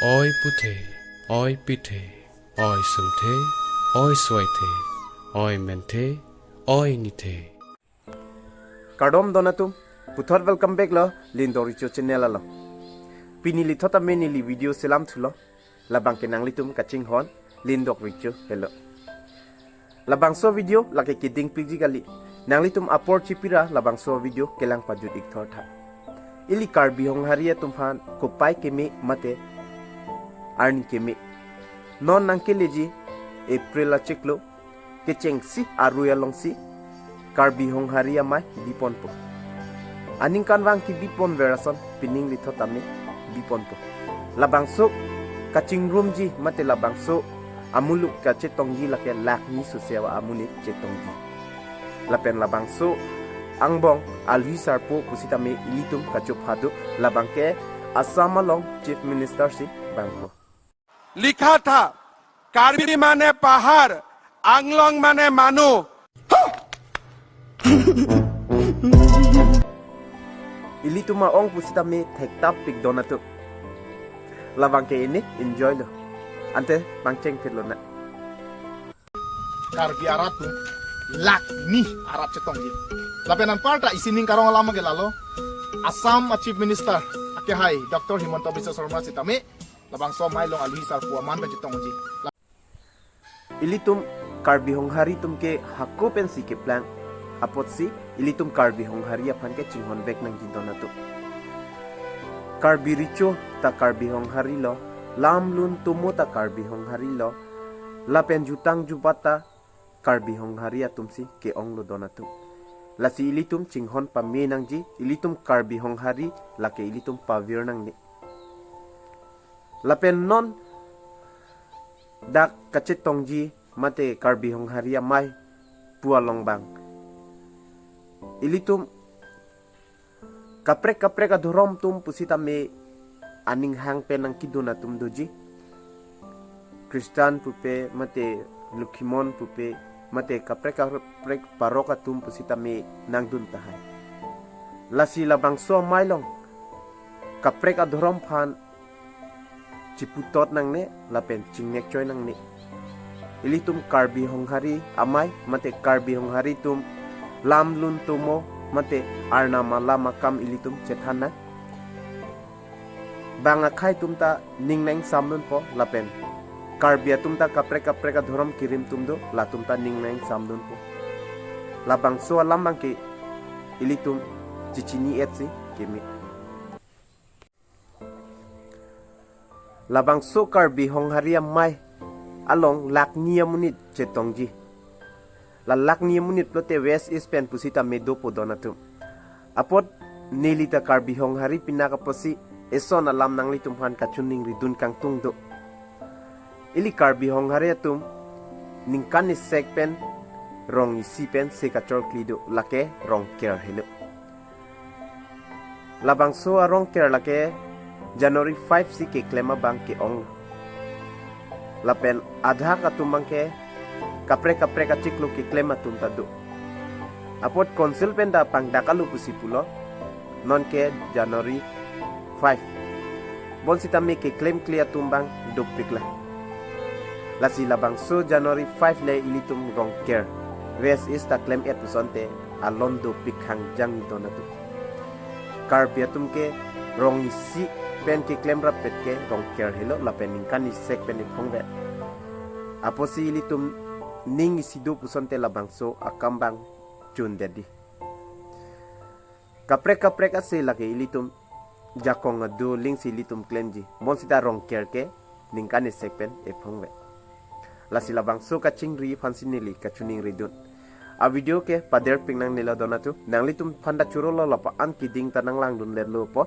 Oi puthe, oi pithe, oi sumthe, oi soithe, oi menthe, oi nithe. Kardom donatum, puthor welcome back lo, lindoricho channel lo. Pinili thota menili video selam thulo, labang kenang litum kaching hon, lindok richo hello. Labang so video lake kiding pigi gali, nang litum apor chipira labang so video kelang pajut ikthor tha. Ili KARBI HONGHARI tumhan kopai keme mate arni keme. Non nang keleji April la cheklo kecheng si aruya long si KARBI HONGHARI AMAI bipon po. Aning kanwang ki bipon verason pining li thotame bipon po. Labangso kaching room ji mate labangso amuluk ka chetongji lake lakni susewa amuni chetongji. Lapen labangso angbong alhisar po kusitame ilitum kachup hadu labang ke Assam along Chief Minister si bangko. लिखा था कार्बी माने पहाड़, आंगलोंग माने मानो. Ilituma ong pusitame tektap pik donatu. Labang ke ini enjoy lo. Ante bangceng fit lo na. KARBI arat tu lak ni arat cetong ji. Lapenan parta isining karong lama ke lalo. Assam Chief Minister ake hai Dr. Himanta Biswa Sarma sitame labang so mai long alhisar puaman ba cetong ji. Ilitum KARBI HONGHARI tum ke hakko pensi ke plan apot si ilitum KARBI HONGHARI apan ke cinghon vek nang ji donatu. KARBI richo ta KARBI HONGHARI lo, lam lun tumo ta KARBI HONGHARI lo, lapen jutang jupata KARBI HONGHARI atum si ke ong lo donatu. Lasi ilitum cinghon pa me nang ji ilitum KARBI HONGHARI lake ilitum pavir nang ni. Lapen non dak kacetong ji mate KARBI HONGHARI AMAI pualong bang. Ilitum kaprek adorom tum pusita me aning hang penang kiduna tum doji. Kristan pupe mate lukhimon pupe mate kaprek paroka tum pusita me nang dun tahay. Lasi labang so mailong kaprek adorom phan ciputot nang ne lapen cingnek choy nang ne. Ilitum KARBI HONGHARI AMAI mate KARBI HONGHARI tum lam lun tumo mate arna malama kam ilitum cethana. Banga khai tumta ning nang samlun po lapen. KARBI tumta kaprek adhorom kirim tumdo la tumta ning nang samlun po. Labang so alambang ke ilitum cicini etsi kemi. Labang so KARBI HONGHARI AMAI along laknia munit cetongji. La laknia munit plote west east pen pusita medo po donatum. Apot nelita KARBI HONGHARI pinaka posi eson alam nang litum han kachuning ridun kang tungdo. Ili KARBI HONGHARI atum ningkan is sek pen rong isi pen sekachor klido lake rong care helo. Labang so arong care lake January 5 si ke klema bang ke ong. Lapen adha katumbang ke kaprek achiklo ke klema tumtado. Apot konsil pen da pang dakalu pusipulo non ke January 5. Bon sitame ke claim clear tumbang dopikla. Lasi labang so January 5 le ilitum rong care. West is ta claim et pusonte alondo pikhang jang donatu. KARBI atum ke rong isi pen ke claim rapet ke rong care helo lapen ningkan isek pen ipongbe. Aposi ilitum ning isido pusonte labang so akambang chun dedi. Kaprek ase lake ilitum jakong adu ling si ilitum claim ji. Mon sita rong care ke ningkan isek pen ipongbe. Lasi labang so kaching ri fansinili kachuning ridun. A video ke pader ping nang nila donatu nang litum panda churo lo lapa an kiding tanang lang dun lerlo po.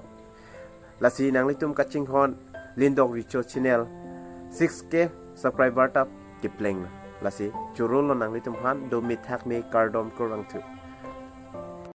Lasi nang litum kaching hon lindog richo channel 6k subscriber tap kipleng. Lasi churo lo nang litum han do mithak me kardom kurang tu.